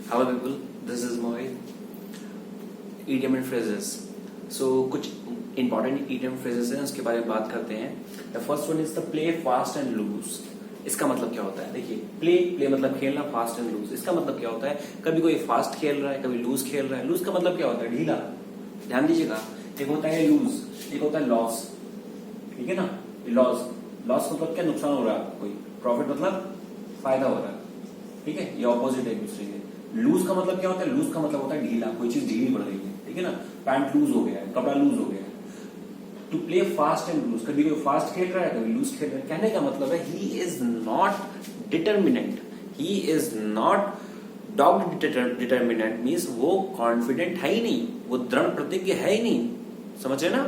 Hello people, this is Mohit. Idiom and phrases. So कुछ important idiom phrases हैं, उसके बारे में बात करते हैं. The first one is the play fast and loose. इसका मतलब क्या होता है? देखिए, play मतलब खेलना, fast and loose. इसका मतलब क्या होता है? कभी कोई fast खेल रहा है, कभी loose खेल रहा है. Loose का मतलब क्या होता है? ढीला. ध्यान दीजिएगा. एक होता है lose, एक होता है loss. ठीक है ना? लॉस मतलब क्या? नुकसान हो रहा है आपको. कोई प्रॉफिट मतलब फायदा हो रहा है. ठीक है, ये ऑपोजिट है एक दूसरे के. लूज का मतलब क्या होता है? लूज का मतलब होता है ढीला, कोई चीज ढीली पड़ रही है. ठीक है ना? पैंट लूज हो गया है, कपड़ा लूज हो गया है. To play fast and loose, कभी कोई फास्ट खेल रहा है, कभी लूज खेल रहा है. कहने का मतलब है he is not determinant, he is not dogged determinant. Means वो कॉन्फिडेंट है ही नहीं, वो दृढ़ प्रतिज्ञ है ही नहीं. समझ रहे ना?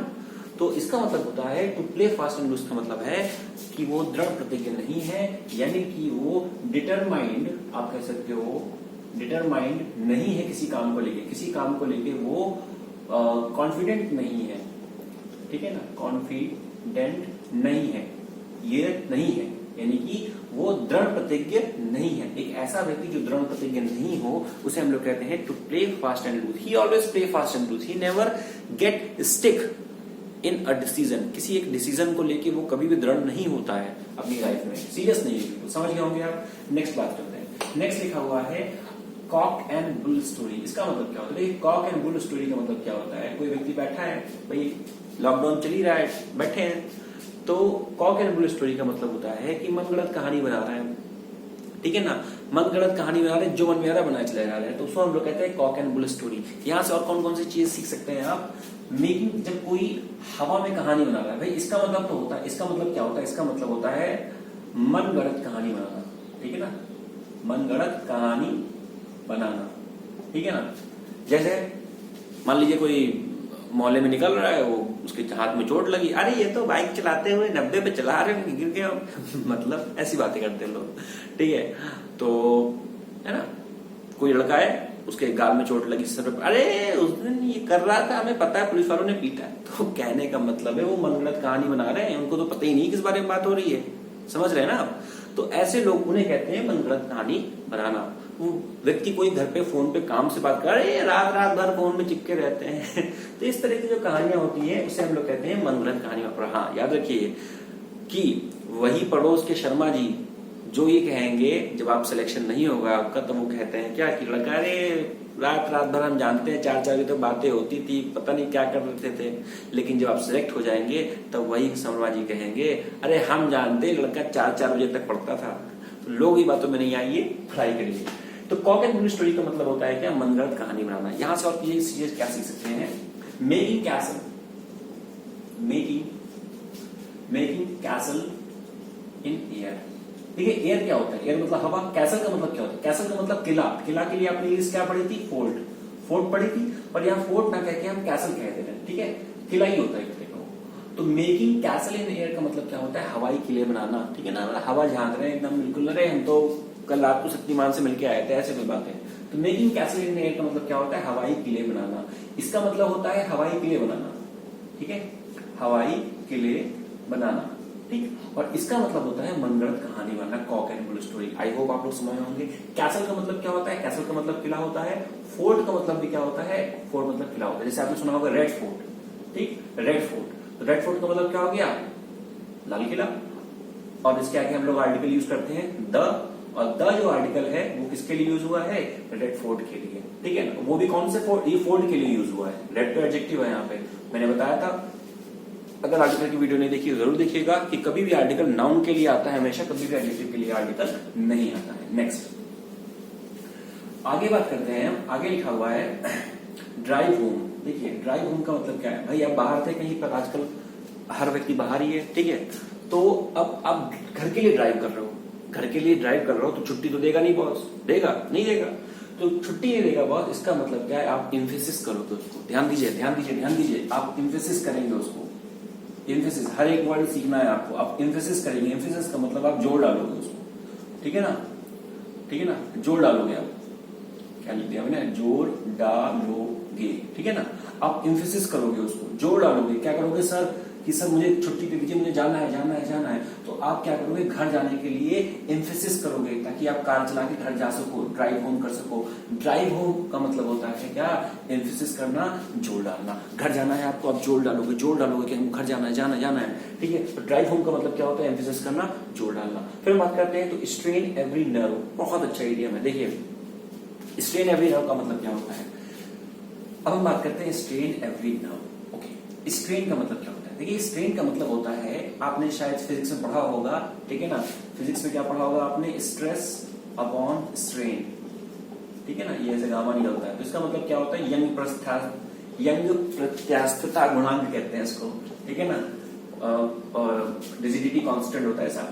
तो इसका मतलब होता है to play fast and loose का मतलब है कि वो दृढ़ प्रतिज्ञ नहीं है, यानी कि वो डिटरमाइंड, आप कह सकते हो डिटरमाइंड नहीं है किसी काम को लेके. किसी काम को लेके वो कॉन्फिडेंट नहीं है. ठीक है ना? कॉन्फिडेंट नहीं है, ये नहीं है, यानी कि वो दृढ़ प्रतिज्ञ नहीं है. एक ऐसा व्यक्ति जो दृढ़ प्रतिज्ञ नहीं हो उसे हम लोग कहते हैं to play fast and loose. He always play fast and loose. He never get stick in a decision. किसी एक डिसीजन को लेके वो कभी भी दृढ़ नहीं होता है अपनी लाइफ में, सीरियस नहीं है. समझ गए होंगे आप? नेक्स्ट बात करते हैं. नेक्स्ट लिखा हुआ है कॉक एंड बुल स्टोरी. इसका मतलब क्या होता है? कॉक एंड बुल स्टोरी का मतलब क्या होता है? कोई व्यक्ति बैठा है, भाई लॉकडाउन चल ही रहा है, बैठे हैं, तो कॉक एंड बुल स्टोरी का मतलब होता है कि मनगढ़ंत कहानी बना रहा है. ठीक है ना? मनगढ़ंत कहानी बना रहे हैं, जो मन में आ रहा है बनाए चले जा रहे हैं, तो उसको हम लोग कहते हैं कॉक एंड बुल स्टोरी. यहां से और कौन कौन सी चीज सीख सकते हैं आप? मेकिंग, जब कोई हवा में कहानी बना रहा है, भाई इसका मतलब तो होता है, इसका मतलब क्या होता है? इसका मतलब होता है मनगढ़ंत कहानी बनाना. ठीक है ना? मनगढ़ंत कहानी बनाना. ठीक है ना? जैसे मान लीजिए कोई मोहल्ले में निकल रहा है, वो उसके हाथ में चोट लगी, अरे ये तो बाइक चलाते हुए 90 पे चला रहे हैं, गिर गया. मतलब ऐसी बातें करते हैं लोग. ठीक है? तो है ना, कोई लड़का है, उसके गाल में चोट लगी, सर पे, अरे उस दिन ये कर रहा था, हमें पता है, पुलिस वालों ने पीटा है. तो कहने का मतलब है वो मनगढ़ंत कहानी बना रहे हैं, उनको तो पता ही नहीं किस बारे में बात हो रही है. समझ रहे हैं ना आप? तो ऐसे लोग, उन्हें कहते हैं मनगढ़ंत कहानी बनाना. वो व्यक्ति कोई घर पे फोन पे काम से बात कर रहे हैं, रात भर फोन में चिपके रहते हैं. तो इस तरह की जो कहानियां होती है उसे हम लोग कहते हैं मनगढ़ंत कहानी. हाँ, याद रखिए कि वही पड़ोस के शर्मा जी जो ये कहेंगे जब आप सिलेक्शन नहीं होगा आपका, तो वो कहते हैं क्या कि लड़का, अरे रात भर हम जानते हैं 4 बजे तो बातें होती थी, पता नहीं क्या कर रहे थे, लेकिन जब आप सिलेक्ट हो जाएंगे तब वही शर्मा जी कहेंगे, अरे हम जानते लड़का 4 बजे तक पढ़ता था. तो लोग ही बातों में नहीं आइए, पढ़ाई करिए. तो कॉक एंड बुल स्टोरी का मतलब होता है क्या? मनगढ़ंत कहानी बनाना. यहां से और ये चीज क्या सीख सकते हैं? Making castle, making castle in air. ठीक है? एयर क्या होता है? एयर मतलब हवा. कैसल का मतलब क्या होता है? कैसल का मतलब किला. किला के लिए आपने इंग्लिश क्या पढ़ी थी? फोर्ट पढ़ी थी. पर यहाँ फोर्ट ना कह के हम कैसल कह देते हैं. ठीक है? किला ही होता है एक तरह का. तो मेकिंग कैसल इन एयर का मतलब क्या होता है? हवाई किले बनाना. ठीक है ना? हवा झांक रहे हैं एकदम, बिल्कुल, अरे हम तो कल रात को शक्तिमान से मिलके आए थे, ऐसे कोई बात है. तो मेकिंग कैसल इन एयर का मतलब क्या होता है? हवाई किले बनाना. इसका मतलब होता है हवाई किले बनाना. ठीक है? हवाई किले बनाना. ठीक. और इसका मतलब होता है मनगढ़ंत कहानी बनाना, cock and bull story. I hope आप लोग समझ होंगे. कैसल का मतलब क्या होता है? कैसल का मतलब किला होता है. फोर्ट का मतलब भी क्या होता है? फोर्ट मतलब किला होता है. जैसे आपने सुना होगा रेड फोर्ट. ठीक, रेड फोर्ट. तो रेड फोर्ट का मतलब क्या हो गया? लाल किला. और इसके आगे हम लोग आर्टिकल यूज करते हैं द, और द जो आर्टिकल है वो किसके लिए यूज हुआ है? रेड फोर्ट के लिए. ठीक है ना? वो भी कौन से फोर्ट? ये फोर्ट के लिए यूज हुआ है. रेड तो एडजेक्टिव है यहाँ पे, मैंने बताया था. अगर आर्टिकल की वीडियो नहीं देखी जरूर देखिएगा कि कभी भी आर्टिकल नाउन के लिए आता है हमेशा, कभी भी एडजेक्टिव के लिए आर्टिकल नहीं आता है. नेक्स्ट आगे बात करते हैं. आगे लिखा हुआ है ड्राइव होम. देखिए, ड्राइव होम का मतलब क्या है? भाई आप बाहर थे कहीं पर, आजकल हर व्यक्ति बाहर ही है. ठीक है? तो अब आप घर के लिए ड्राइव कर रहे हो, घर के लिए ड्राइव कर रहे हो, तो छुट्टी तो देगा नहीं बॉस. देगा? नहीं देगा. तो छुट्टी नहीं देगा बॉस. इसका मतलब क्या है? आप इम्फेसिस करोगे उसको. ध्यान दीजिए. आप इम्फेसिस करेंगे उसको. इम्फेसिस, हर एक वर्ड सीखना है आपको. आप इम्फेसिस करेंगे. इम्फेसिस का मतलब आप जोर डालोगे उसको. ठीक है ना? जोर डालोगे आप. क्या लिख दिया मैंने? जोर डालोगे. ठीक है ना? आप इम्फेसिस करोगे उसको, जोर डालोगे. क्या करोगे सर? कि सर मुझे छुट्टी दे दीजिए, मुझे जाना है जाना है जाना है, तो आप क्या करोगे, घर जाने के लिए एम्फेसिस करोगे ताकि आप कार चला के घर जा सको, ड्राइव होम कर सको। ड्राइव होम का मतलब होता है क्या, एम्फेसिस करना, जोर डालना। घर जाना है आपको, आप जोर डालोगे कि हम घर जाना है जाना है जाना है, ठीक है। तो ड्राइव होम का मतलब क्या होता है, एम्फेसिस करना, जोर डालना। फिर बात करते हैं तो स्ट्रेन एवरी नर्व, बहुत अच्छा इडियम है। देखिए स्ट्रेन एवरी नर्व का मतलब क्या होता है। अब हम बात करते हैं strain every nerve. Okay, strain का मतलब क्या होता है। देखिए स्ट्रेन का मतलब होता है, आपने शायद फिजिक्स में पढ़ा होगा, ठीक है ना। फिजिक्स में क्या पढ़ा होगा आपने, स्ट्रेस अपॉन स्ट्रेन, ठीक है ना। ये ऐसे गामा निकलता है, तो इसका मतलब क्या होता है, यंग प्रत्यास्थता गुणांक कहते हैं इसको, ठीक है ना। रिजिडिटी कांस्टेंट होता है ऐसा।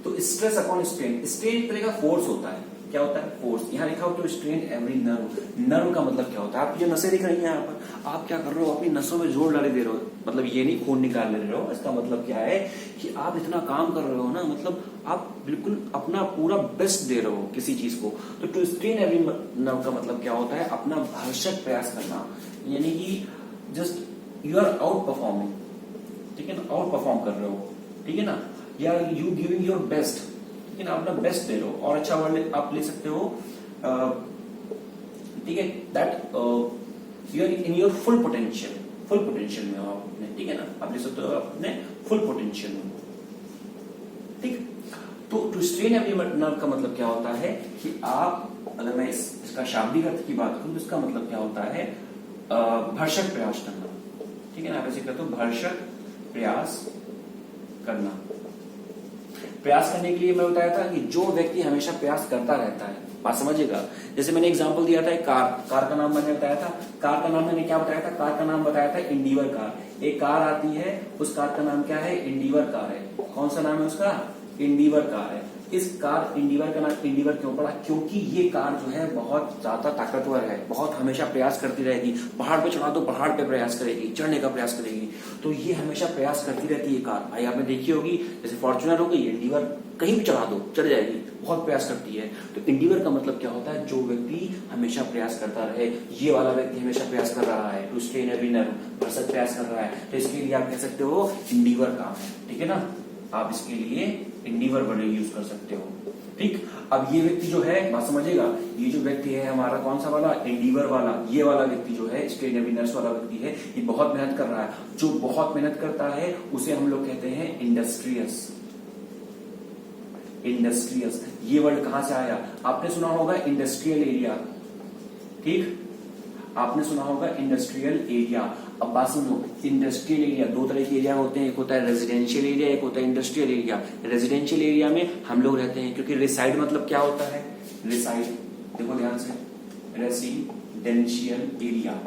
तो स्ट्रेस अपॉन स्ट्रेन, स्ट्रेन तरह का फोर्स होता है, क्या होता है, फोर्स। यहाँ लिखा हो तो स्ट्रेन एवरी नर्व, नर्व का मतलब क्या होता है, आप जो नसें दिख रही हैं यहाँ पर, आप क्या कर रहे हो, अपनी नसों में जोर डाले दे रहे हो, मतलब ये नहीं खून निकाल ले रहे हो। इसका मतलब क्या है कि आप इतना काम कर रहे हो ना, मतलब आप बिल्कुल अपना पूरा बेस्ट दे रहे हो किसी चीज को। तो टू स्ट्रेन एवरी नर्व का मतलब क्या होता है, अपना भरसक प्रयास करना, यानी कि just you are outperforming, ठीक है ना, आउट परफॉर्म कर रहे हो, ठीक है ना, या यू गिविंग योर बेस्ट, ठीक है ना, अपना बेस्ट दे रहे हो। और अच्छा वर्ड आप ले सकते हो, ठीक है, that you are in your full potential में हो अपने, ठीक है ना, आप ले सकते हो अपने फुल पोटेंशियल में, ठीक। तो टू स्ट्रेन एवरी नर्व का मतलब क्या होता है कि आप, अगर मैं इसका शाब्दिक अर्थ की बात करूं तो इसका मतलब क्या होता है, भरसक प्रयास करना, ठीक है ना। आप ऐसे कहते हो भरसक प्रयास करना। प्रयास करने के लिए मैं बताया था कि जो व्यक्ति हमेशा प्रयास करता रहता है, बात समझिएगा। जैसे मैंने एग्जांपल दिया था, एक कार का नाम मैंने बताया था, कार का नाम मैंने क्या बताया था, कार का नाम बताया था इंडिवर कार। एक कार आती है, उस कार का नाम क्या है, इंडिवर कार है। कौन सा नाम है उसका, इंडिवर कार है। इस कार इंडिवर का नाम इंडिवर क्यों पड़ा, क्योंकि ये कार जो है बहुत ज्यादा ताकतवर है, बहुत हमेशा प्रयास करती रहेगी। पहाड़ पे चढ़ा दो, पहाड़ पे प्रयास करेगी, चढ़ने का प्रयास करेगी, तो ये हमेशा प्रयास करती रहती है कार। भाई आपने देखी होगी, जैसे फॉर्च्यूनर हो गई, इंडिवर कहीं भी चढ़ा दो चढ़ जाएगी, बहुत प्रयास करती है। तो इंडिवर का मतलब क्या होता है, जो व्यक्ति हमेशा प्रयास करता रहे। ये वाला व्यक्ति हमेशा प्रयास कर रहा है, टू स्ट्रेन एवरी नर्व, भरसक प्रयास कर रहा है, तो इसके लिए आप कह सकते हो इंडिवर काम है, ठीक है ना। आप इसके लिए इंडिवर वर्ड यूज कर सकते हो, ठीक। अब ये व्यक्ति जो है, बात समझिएगा, ये जो व्यक्ति है हमारा कौन सा वाला, इंडिवर वाला, ये वाला व्यक्ति जो है, स्ट्रेन एवरी नर्व वाला व्यक्ति है, ये बहुत मेहनत कर रहा है। जो बहुत मेहनत करता है उसे हम लोग कहते हैं इंडस्ट्रियस। इंडस्ट्रियस, ये वर्ड कहां से आया, आपने सुना होगा इंडस्ट्रियल एरिया, ठीक, आपने सुना होगा इंडस्ट्रियल एरिया। अब बात सुनो, इंडस्ट्रियल एरिया दो तरह के एरिया होते हैं, एक होता है रेजिडेंशियल एरिया, एक होता है इंडस्ट्रियल एरिया। रेजिडेंशियल एरिया में हम लोग रहते हैं, क्योंकि रिसाइड मतलब क्या होता है, रिसाइड, देखो ध्यान से, रेसिडेंशियल एरिया।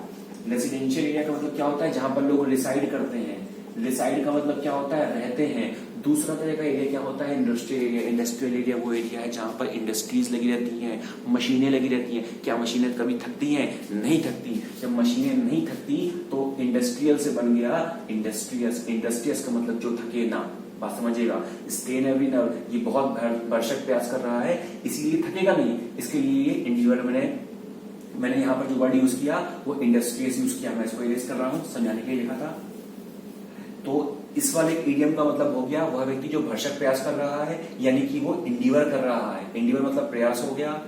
रेसिडेंशियल एरिया का मतलब क्या होता है, जहां पर लोग रिसाइड करते हैं। रिसाइड का मतलब क्या होता है, रहते हैं। दूसरा तरह का एरिया क्या होता है, इंडस्ट्रियल एरिया। इंडस्ट्रियल एरिया वो एरिया है जहां पर इंडस्ट्रीज लगी रहती हैं, मशीनें लगी रहती हैं। क्या मशीनें कभी थकती हैं, नहीं थकती। जब मशीनें नहीं थकती तो इंडस्ट्रियल से बन गया इंडस्ट्रियस। इंडस्ट्रियस का मतलब जो थके ना, बात समझिएगा। स्ट्रेन एवरी नर्व, ये बहुत भरसक प्रयास कर रहा है, इसीलिए थकेगा नहीं, इसके लिए इंडिवर मैंने यहाँ पर जो वर्ड यूज किया वो इंडस्ट्रियस यूज किया। मैं इसको इरेज कर रहा हूँ, समझाने के लिए लिखा था। तो इस वाले इडियम का मतलब हो गया वह व्यक्ति जो भरसक प्रयास कर रहा है, यानी कि वो इंडिवर कर रहा है। इंडिवर मतलब प्रयास हो गया।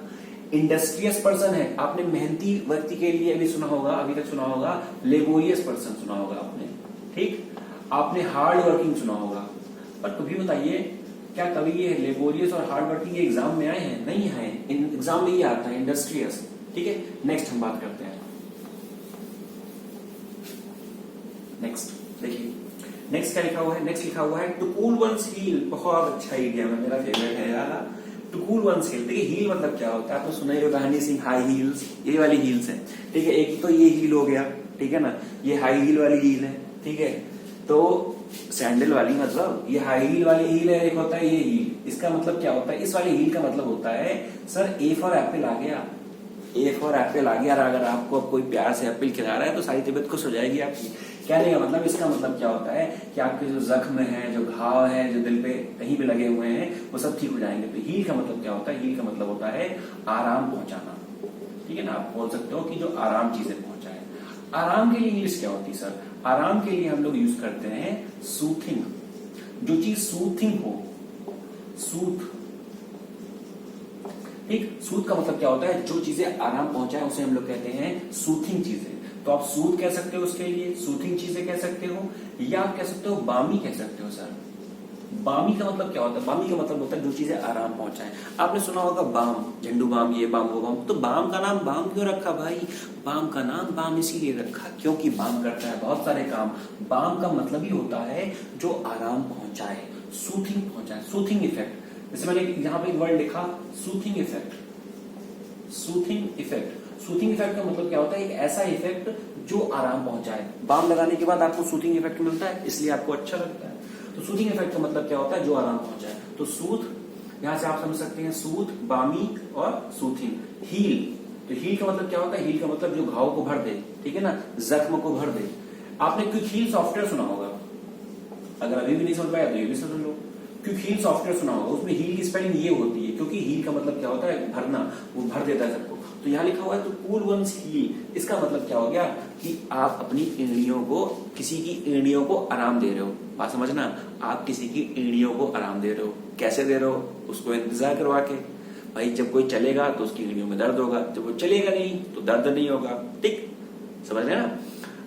इंडस्ट्रियस पर्सन है, आपने मेहनती व्यक्ति के लिए अभी सुना होगा, अभी तक सुना होगा लेबोरियस पर्सन सुना होगा आपने, ठीक। आपने हार्ड वर्किंग सुना होगा, पर कभी बताइए क्या कभी ये लेबोरियस और हार्ड वर्किंग एग्जाम में आए हैं, नहीं आए। एग्जाम में ये आता है इंडस्ट्रियस, ठीक है। नेक्स्ट हम बात करते हैं, नेक्स्ट देखिए, नेक्स्ट क्या लिखा हुआ है, नेक्स्ट लिखा हुआ है टू कूल वंस हील। बहुत अच्छा आइडिया है, मेरा फेवरेट है यार, टू कूल वंस हील। देखिए हील मतलब क्या होता है, आपने सुना ही होगा हनी सिंह हाई हील्स, ये वाली हील्स है, ठीक है। एक तो ये हील हो गया, ठीक है ना, ये हाई हील वाली हील है, ठीक है। तो सैंडल वाली मतलब ये हाई हील वाली हील है, एक होता है ये हील। इसका मतलब क्या होता है, इस वाली हील का मतलब होता है सर ए फॉर एप्पल आ गया, ए फॉर एप्पल आ गया। अगर आपको कोई प्यार से एप्पल खिला रहा है तो सारी तबीयत खुश हो जाएगी आपकी। कहने का मतलब, इसका मतलब क्या होता है कि आपके जो जख्म है, जो घाव है, जो दिल पे कहीं भी लगे हुए हैं, वो सब ठीक हो जाएंगे। तो हील का मतलब क्या होता है, हील का मतलब होता है आराम पहुंचाना, ठीक है ना। आप बोल सकते हो कि जो आराम चीजें पहुंचाए। आराम के लिए इंग्लिश क्या होती है सर, आराम के लिए हम लोग यूज करते हैं सूथिंग। जो चीज सूथिंग हो, सूथ, ठीक, सूथ का मतलब क्या होता है, जो चीजें आराम पहुंचाए उसे हम लोग कहते हैं सूथिंग चीजें। तो आप सूथ कह सकते हो उसके लिए, सूथिंग चीजें कह सकते हो, या आप कह सकते हो बामी कह सकते हो। सर बामी का मतलब क्या होता है? बामी का मतलब होता है जो चीजें आराम पहुंचाए। आपने सुना होगा बाम, झंडू बाम, ये बाम, वो बाम। तो बाम का नाम बाम क्यों रखा भाई? बाम का नाम बाम इसीलिए रखा क्योंकि बाम करता है बहुत सारे काम। बाम का मतलब ही होता है जो आराम पहुंचाए, सूथिंग पहुंचाए, सूथिंग इफेक्ट। जैसे मैंने यहाँ पे एक वर्ड लिखा, soothing effect. Soothing effect, soothing effect का मतलब क्या होता है? एक ऐसा इफेक्ट जो आराम पहुंचाए। बाम लगाने के बाद आपको सूथिंग इफेक्ट मिलता है, इसलिए आपको अच्छा लगता है। तो सूथिंग इफेक्ट का मतलब क्या होता है? जो आराम पहुंचाए। तो सूथ, यहां से आप समझ सकते हैं सूथ, बामी और सूथिंग। हील, तो हील का मतलब क्या होता है? हील का मतलब जो घाव को भर दे, ठीक है ना, जख्म को भर दे। आपने क्विक हील सॉफ्टवेयर सुना होगा, अगर अभी भी नहीं समझ पाया तो ये भी समझ लो। क्विक हील सॉफ्टवेयर सुना होगा, उसमें हील की स्पेलिंग ये होती है, क्योंकि हील का मतलब क्या होता है? भरना, वो भर देता है सबको। तो यहाँ लिखा हुआ है तो कूल वंस हील, इसका मतलब क्या हो गया कि आप अपनी एड़ियों को, किसी की एड़ियों को आराम दे रहे हो। बात समझना, आप किसी की एड़ियों को आराम दे रहे हो। कैसे दे रहे हो? उसको इंतजार करवा के। भाई जब कोई चलेगा तो उसकी एड़ियों में दर्द होगा, जब वो चलेगा नहीं तो दर्द नहीं होगा, ठीक, समझ रहे ना?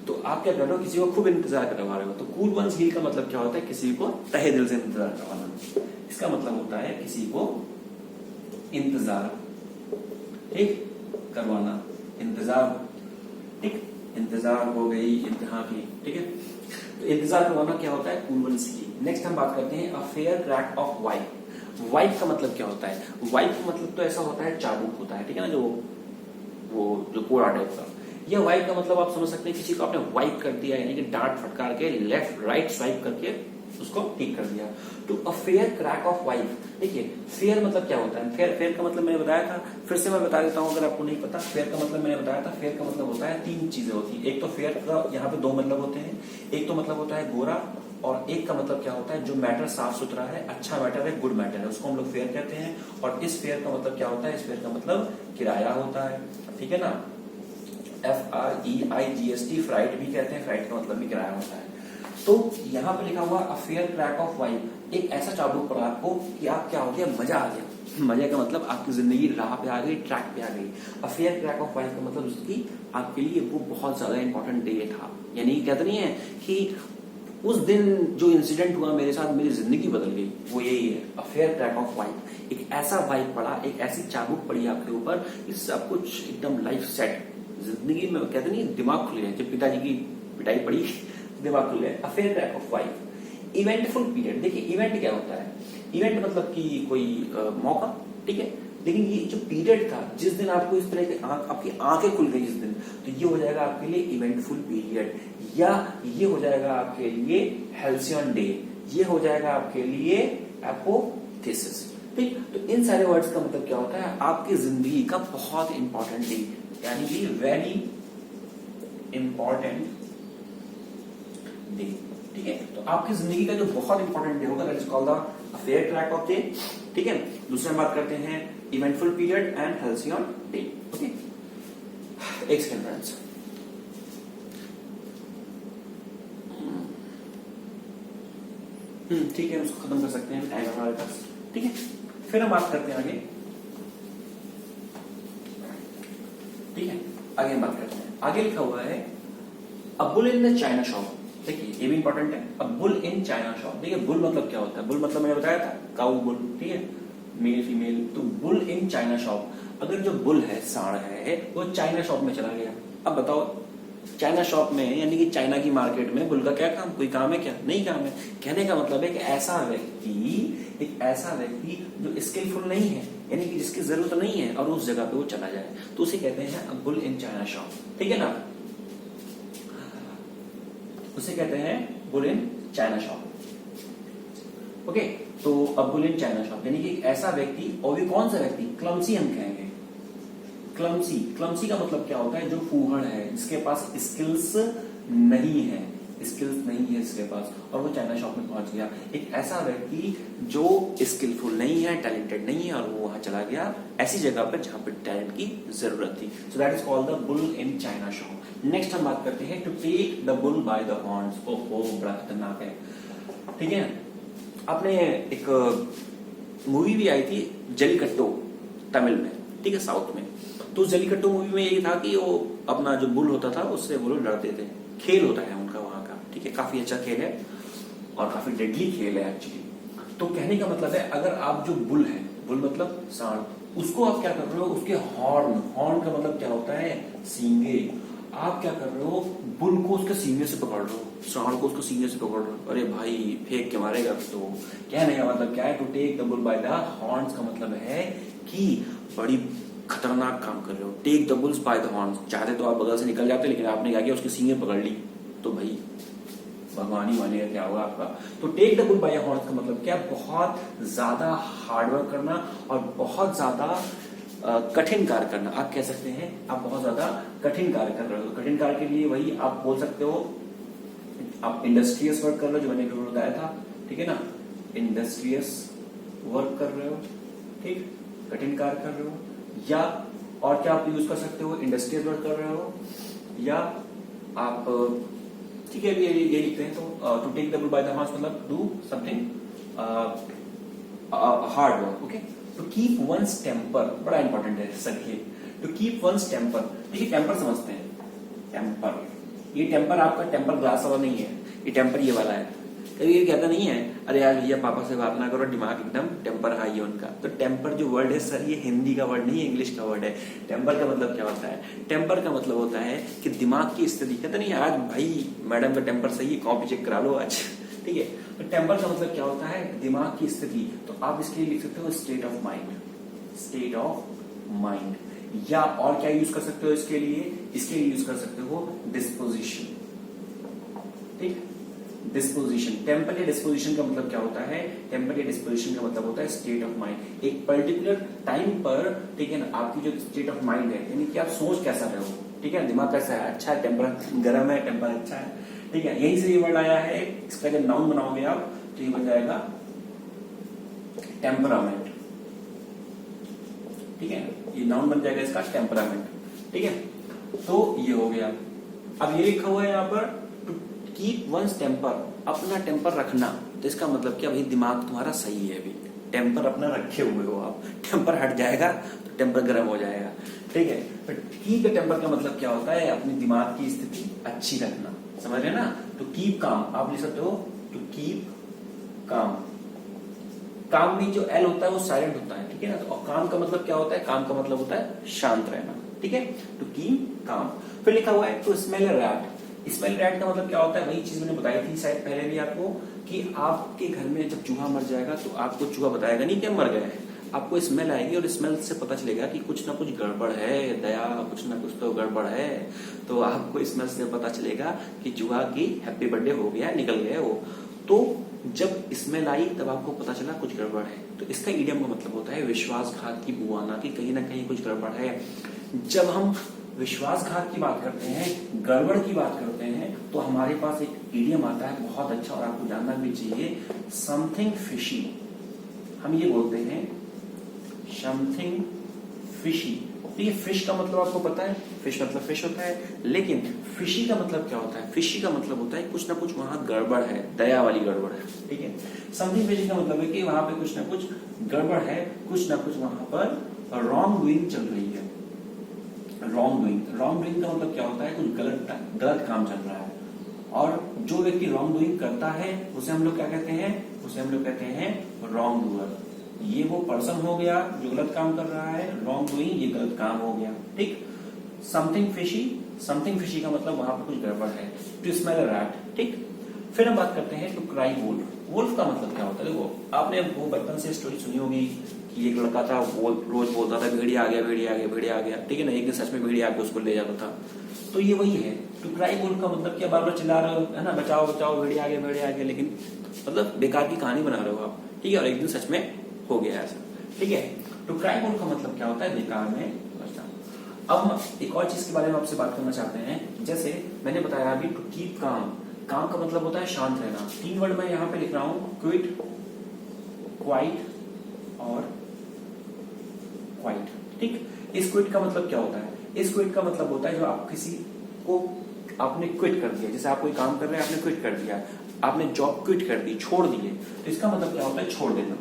तो आप क्या कर रहे हो? किसी को खूब इंतजार करवा रहे हो। तो कूल वंस हील का मतलब क्या होता है? किसी को तहे दिल से इंतजार करवाना। इसका मतलब होता है किसी को इंतजार, ठीक, करवाना, इंतजार, ठीक, इंतजार हो गई इंतहा की, ठीक है। तो इंतजार करवाना क्या होता है? Cool once heal. नेक्स्ट हम बात करते हैं a fair crack of wipe. Wipe का मतलब क्या होता है? वाइप का मतलब तो ऐसा होता है, चाबुक होता है, ठीक है ना, जो कोड़ा टाइप का। यह वाइप का मतलब आप समझ सकते हैं किसी को आपने वाइप कर दिया, यानी कि डांट फटकार के लेफ्ट राइट स्वाइप करके उसको ठीक कर दिया। तो a fair crack of wipe, देखिए फेयर मतलब क्या होता है? फेयर का मतलब मैंने बताया था, फिर से मैं बता देता हूं अगर आपको नहीं पता। फेयर का मतलब मैंने बताया था, फेयर का मतलब होता है तीन चीजें होती है। एक तो फेयर का यहाँ पे दो मतलब होते हैं, एक तो मतलब होता है गोरा, और एक का मतलब क्या होता है? जो मैटर साफ सुथरा है, अच्छा मैटर है, गुड मैटर है, उसको हम लोग फेयर कहते हैं। और इस फेयर का मतलब क्या होता है? इस फेयर का मतलब किराया होता है, ठीक है ना। FREIGST, फ्राइट भी कहते हैं, फ्राइट का मतलब भी किराया होता है। तो यहाँ पे लिखा हुआ a fair crack of wipe, एक ऐसा चाबुक पड़ा आपको कि आप क्या हो गया? मजा आ गया। मजे का मतलब आपकी जिंदगी राह पे आ गई, ट्रैक पे आ गई। A fair crack of wipe का मतलब उसकी आपके लिए वो बहुत ज्यादा इंपॉर्टेंट डे था। यानी कहते नहीं है कि उस दिन जो इंसिडेंट हुआ मेरे साथ, मेरी जिंदगी बदल गई, वो यही है a fair crack of wipe. एक ऐसा वाइप पड़ा, एक ऐसी चाबुक पड़ी आपके ऊपर, इस सब कुछ एकदम लाइफ सेट, जिंदगी में कहते नहीं दिमाग खुल गया। जब पिताजी की पिटाई पड़ी दिमाग खुल गया। A fair crack of wipe. Eventful period, देखिए इवेंट क्या होता है? इवेंट मतलब कि कोई मौका, ठीक है। लेकिन ये जो पीरियड था, जिस दिन आपको इस तरह के आपकी आंखें खुल गई जिस दिन, तो ये हो जाएगा आपके लिए इवेंटफुल पीरियड, या ये हो जाएगा आपके लिए हेल्सियन डे, ये हो जाएगा आपके लिए एपोथेसिस, ठीक। तो इन सारे वर्ड्स का मतलब क्या होता है? आपकी जिंदगी का बहुत इंपॉर्टेंट डे, यानी कि वेरी इंपॉर्टेंट डे, ठीक है। तो आपकी जिंदगी का जो बहुत इंपॉर्टेंट डे होगा, that is called the fair crack of day, ठीक है। दूसरा बात करते हैं eventful period and halcyon day, okay. एक सेकंड फ्रेंड्स, ठीक है, उसको खत्म कर सकते हैं, टाइम हमारे पास, ठीक है। फिर हम बात करते हैं आगे, ठीक है। आगे हम बात करते हैं, आगे लिखा हुआ है a bull in the China shop. देखिए ये भी इंपॉर्टेंट है, a bull in China shop. देखिए बुल मतलब क्या होता है? बुल मतलब मैंने बताया था, काऊ बुल, ठीक है, मेल फीमेल। तो बुल इन चाइना शॉप, अगर जो बुल है, सांड है, वो चाइना शॉप में चला गया। अब बताओ चाइना शॉप में, यानी कि चाइना की मार्केट में बुल का क्या काम? कोई काम है क्या? नहीं काम है। कहने का मतलब है कि एक ऐसा व्यक्ति जो स्किलफुल नहीं है, यानी कि जिसकी जरूरत नहीं है, और उस जगह पे वो चला जाए, तो उसे कहते हैं बुल इन चाइना शॉप, ठीक है ना। उसे कहते हैं bull in China shop, okay. तो अब बुल इन चाइना शॉप यानी कि एक ऐसा व्यक्ति, और भी कौन सा व्यक्ति? क्लमसी हम कहेंगे। क्लमसी का मतलब क्या होता है? जो फूहड़ है, जिसके पास स्किल्स नहीं है, स्किल्स नहीं है इसके पास और वो चाइना शॉप में पहुंच गया। एक ऐसा व्यक्ति जो स्किलफुल नहीं है, टैलेंटेड नहीं है और वो वहां चला गया ऐसी जगह पर जहां पर टैलेंट की जरूरत थी। So that is called the bull in China shop. Next हम बात करते हैं to take the bull by the horns. ओहो, बड़ा खतरनाक है। ठीक है, आपने एक मूवी भी आई थी जलीकट्टू तमिल में, ठीक है, साउथ में। तो जलीकट्टू मूवी में ये था कि वो अपना जो बुल होता था उससे वो लोग लड़ते थे। खेल होता है उनका वहां का, ठीक है, काफी अच्छा खेल है और काफी डेडली खेल है एक्चुअली। तो कहने का मतलब है अगर आप जो बुल है, बुल मतलब सांड, उसको आप क्या कर रहे हो, उसके हॉर्न, हॉर्न का मतलब क्या होता है, सींगे, आप क्या कर रहे हो, बुल को उसके सीने से पकड़ रहे हो, सांड को उसके सीने से पकड़ रहे हो। अरे भाई फेंक के मारेगा। तो कहने का मतलब क्या है, to take the bull by the horns का मतलब है कि बड़ी खतरनाक काम कर रहे हो। Take the bulls by the horns, चाहते तो आप बगल से निकल जाते, लेकिन आपने क्या किया, उसके सींगे पकड़ ली। तो भाई भगवान ही मानेगा क्या होगा आपका। तो take the bull by the horns का मतलब क्या, बहुत ज्यादा हार्डवर्क करना और बहुत ज्यादा कठिन कार्य करना। आप कह सकते हैं आप बहुत ज्यादा कठिन कार्य कर रहे हो। कठिन कार्य के लिए वही आप बोल सकते हो, आप इंडस्ट्रियस वर्क कर रहे हो, जो मैंने बताया था, ठीक है ना, इंडस्ट्रियस वर्क कर रहे हो, ठीक, कठिन कार्य कर रहे हो। या और क्या आप यूज कर सकते हो, इंडस्ट्रियस वर्क कर रहे हो, या आप, ठीक है, ये लिखते हैं। तो to take the bull by the horns मतलब do something hard work. Okay, to keep one's temper, बड़ा इंपॉर्टेंट है sir. To keep one's temper, देखिए टेम्पर समझते हैं, टेम्पर, ये टेम्पर आपका टेम्पर ग्लास वाला नहीं है, ये टेम्पर ये वाला है। कभी ये कहता नहीं है अरे यार भैया पापा से बात ना करो, दिमाग एकदम टेम्पर हाई है उनका। तो टेम्पर जो वर्ड है सर, ये हिंदी का वर्ड नहीं है, इंग्लिश का वर्ड है। टेम्पर का मतलब क्या होता है, टेम्पर का मतलब होता है कि दिमाग की स्थिति। कहते नहीं आज भाई मैडम का टेम्पर सही है, कॉपी चेक करा लो आज, ठीक है। तो टेम्पर का मतलब क्या होता है, दिमाग की स्थिति। तो आप इसके लिए लिख सकते हो state of mind, state of mind. या और क्या यूज कर सकते हो इसके लिए यूज कर सकते हो डिस्पोजिशन, ठीक, डिस्पोजिशन। टेम्पर या डिस्पोजिशन का मतलब क्या होता है, टेम्पर या डिस्पोजिशन का मतलब होता है स्टेट ऑफ माइंड। एक पर्टिकुलर टाइम पर, ठीक है ना, आपकी जो स्टेट ऑफ माइंड है, यानी कि आप सोच कैसा रहे हो, ठीक है, दिमाग कैसा है, अच्छा है, टेम्पर गर्म है, टेम्पर अच्छा है, ठीक है। यहीं से ये वर्ड आया है। इसका जब नाउन बनाओगे आप तो ये बन जाएगा टेम्परामेंट, ठीक है, ये नाउन बन जाएगा इसका टेम्परामेंट, ठीक है। तो ये हो गया। अब ये लिखा हुआ है यहाँ पर टू कीप वंस टेम्पर, अपना टेम्पर रखना। तो इसका मतलब क्या, भाई दिमाग तुम्हारा सही है, अभी टेम्पर अपना रखे हुए हो आप, टेम्पर हट जाएगा तो टेम्पर गर्म हो जाएगा, ठीक है। कीप द टेम्पर का मतलब क्या होता है, अपनी दिमाग की स्थिति अच्छी रखना, समझ रहे ना। टू कीप काम आप लिख सकते हो, टू कीप काम। काम में जो एल होता है वो साइलेंट होता है, ठीक है ना। तो काम का मतलब क्या होता है, काम का मतलब होता है शांत रहना, ठीक है, टू कीप काम। फिर लिखा हुआ है to smell rat. Smell rat का मतलब क्या होता है, वही चीज मैंने बताई थी शायद पहले भी आपको, कि आपके घर में जब चूहा मर जाएगा तो आपको चूहा बताएगा नहीं कि मर गया है, आपको स्मेल आएगी और स्मेल से पता चलेगा कि कुछ ना कुछ गड़बड़ है, दया कुछ ना कुछ तो गड़बड़ है। तो आपको स्मेल से पता चलेगा कि चूहा की हैप्पी बर्थडे हो गया, निकल गया वो। तो जब स्मेल आई तब आपको पता चला कुछ गड़बड़ है। तो इसका इडियम का मतलब होता है विश्वासघात की बू आना, कि कहीं ना कहीं कुछ गड़बड़ है। जब हम विश्वासघात की बात करते हैं, गड़बड़ की बात करते हैं, तो हमारे पास एक इडियम आता है बहुत अच्छा और आपको जानना भी चाहिए, समथिंग फिशी। हम ये बोलते हैं समथिंग फिशी। तो ये फिश का मतलब आपको पता है, फिश मतलब फिश होता है, लेकिन फिशी का मतलब क्या होता है, फिशी का मतलब होता है कुछ ना कुछ वहां गड़बड़ है, दया वाली गड़बड़ है, ठीक है। समथिंग फिशी का मतलब है कि वहां पे कुछ ना कुछ गड़बड़ है, कुछ ना कुछ वहां पर रॉन्ग डूइंग चल रही है। रॉन्ग डूइंग का मतलब क्या होता है, कुछ गलत काम चल रहा है। और जो व्यक्ति रॉन्ग डूइंग करता है उसे हम लोग क्या कहते हैं, उसे हम लोग कहते हैं रॉन्ग डूअर। ये वो पर्सन हो गया जो गलत काम कर रहा है, रॉन्ग डूइंग ये गलत काम हो गया, ठीक। समथिंग फिशी का मतलब वहां पर कुछ गड़बड़ है। टू स्मेल अ रैट, ठीक। फिर हम बात करते हैं टू क्राई वुल्फ। वुल्फ का मतलब क्या होता है, देखो आपने वो बचपन से स्टोरी सुनी होगी कि एक लड़का था, वो रोज बोलता था भेड़िया आ गया, भेड़िया आ गया, भेड़िया आ गया, ठीक है ना। एक दिन सच में भेड़िया आके उसको ले जाता था। तो ये वही है, टू क्राई वुल्फ का मतलब क्या, बार बार चिल्ला रहे हो, है ना, बचाओ बचाओ, भेड़िया आ गया, भेड़िया आ गया, लेकिन मतलब बेकार की कहानी बना रहे हो आप, ठीक है। और एक दिन सच में हो गया ऐसा, ठीक है। टू क्राई वुल्फ का मतलब क्या होता है, बेकार में बचना। अब एक और चीज के बारे में आपसे बात करना चाहते हैं, जैसे मैंने बताया अभी टू कीप काम, काम का मतलब होता है शांत रहना। 3 वर्ड मैं यहां पे लिख रहा हूं, क्विट, क्वाइट और क्वाइट। ठीक, इस क्विट का मतलब क्या होता है? इस क्विट का मतलब होता है जो आप किसी को आपने क्विट कर दिया, जैसे आप कोई काम कर रहे हैं, आपने क्विट कर दिया, आपने जॉब क्विट कर दी, छोड़ दिए, तो इसका मतलब क्या होता है? छोड़ देना,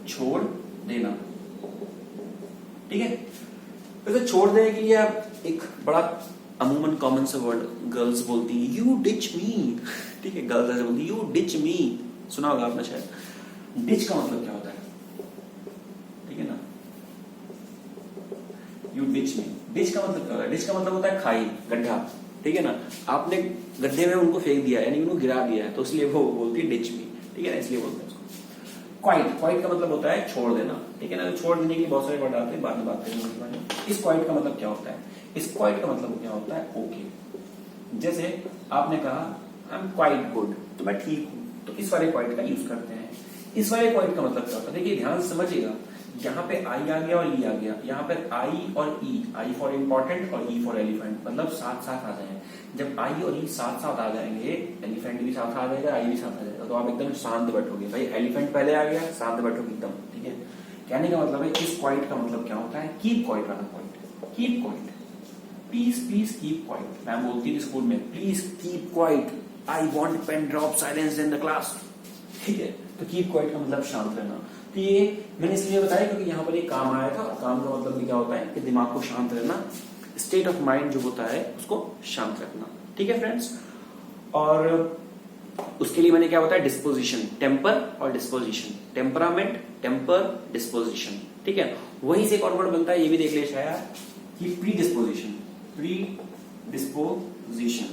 छोड़ देना। ठीक है, वैसे छोड़ देने के लिए आप एक बड़ा अमूमन कॉमन सा वर्ड गर्ल्स बोलती है, यू डिच मी। ठीक है, गर्ल्स ऐसे बोलती है, यू डिच मी, सुना होगा आपने शायद। डिच का मतलब क्या होता है? ठीक है ना, यू डिच मी। डिच का मतलब क्या होता है? डिच का मतलब होता है खाई, गड्ढा। ठीक है ना, आपने गड्ढे में उनको फेंक दिया, यानी उनको गिरा दिया है, तो इसलिए वो बोलती है डिच मी। ठीक है ना, इसलिए बोलते हैं उसको। क्वाइट, क्वाइट का मतलब होता है छोड़ देना। ठीक है ना, छोड़ देने के लिए बहुत सारे वर्ड आते हैं, बाद में बात करेंगे। इस क्वाइट का मतलब क्या होता है? इस क्वाइट का मतलब क्या होता है? ओके। जैसे आपने कहा आई एम क्वाइट गुड, तो मैं ठीक हूं, तो इस वाले क्वाइट का यूज करते हैं। इस वाले क्वाइट का मतलब क्या होता है? देखिए ध्यान से समझिएगा, यहाँ पे आई आ गया और ई आ गया, यहाँ पर आई और ई, आई फॉर इंपॉर्टेंट और ई फॉर एलिफेंट, मतलब साथ साथ आ जाए। जब आई और ई साथ साथ आ जाएंगे, एलिफेंट भी साथ आ जाएगा, आई भी साथ आ जाएगा, तो आप एकदम शांत बैठोगे। भाई एलिफेंट पहले आ गया, शांत बैठोगे एकदम। ठीक है, कहने का मतलब है इस क्वाइट का मतलब क्या होता है? कीप क्वाइट वाला quiet, keep quiet. Please please keep quiet. Ma'am बोलती थी स्कूल में, please keep quiet, I want pen drop silence in the class. ठीक है, तो कीप क्वाइट का मतलब शांत रहना। तो ये मैंने इसलिए बताया क्योंकि यहाँ पर एक काम आया था, और काम का मतलब भी क्या होता है कि दिमाग को शांत रहना, स्टेट ऑफ माइंड जो होता है उसको शांत रखना। ठीक है फ्रेंड्स, और उसके लिए मैंने क्या बताया? डिस्पोजिशन, टेम्पर और डिस्पोजिशन, टेम्परामेंट, टेम्पर, डिस्पोजिशन। ठीक है, वहीं से एक और वर्ड बनता है, ये भी देख ले शायद, कि pre disposition. Pre disposition,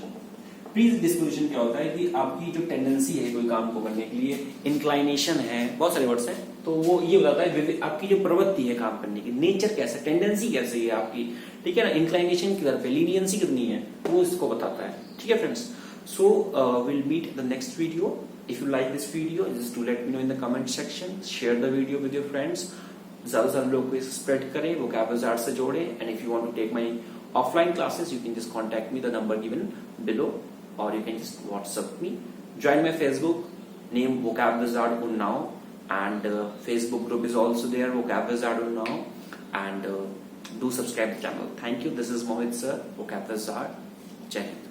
pre disposition क्या होता है कि आपकी जो टेंडेंसी है कोई काम को करने के लिए, इंक्लाइनेशन है, बहुत सारे वर्ड्स हैं, तो वो ये बताता है आपकी जो प्रवृत्ति है काम करने की, नेचर कैसा, टेंडेंसी कैसी है आपकी। ठीक है ना, इंक्लाइनेशन की तरफ है, लीनियंसी कितनी है, वो इसको बताता है। ठीक है friends, so we'll meet the next video. If you like this video, just do let me know in the comment section. Share the video with your friends. ज्यादा से ज्यादा लोग को इसे स्प्रेड करें, vocabulary से जोड़े। And if you want to take my offline classes, you can just contact me, the number given below, or you can just WhatsApp me. Join my Facebook, name Vocab Wizard Unnao, and Facebook group is also there, Vocab Wizard Unnao, and do subscribe the channel. Thank you. This is Mohit sir, Vocab Wizard. Jai Hind.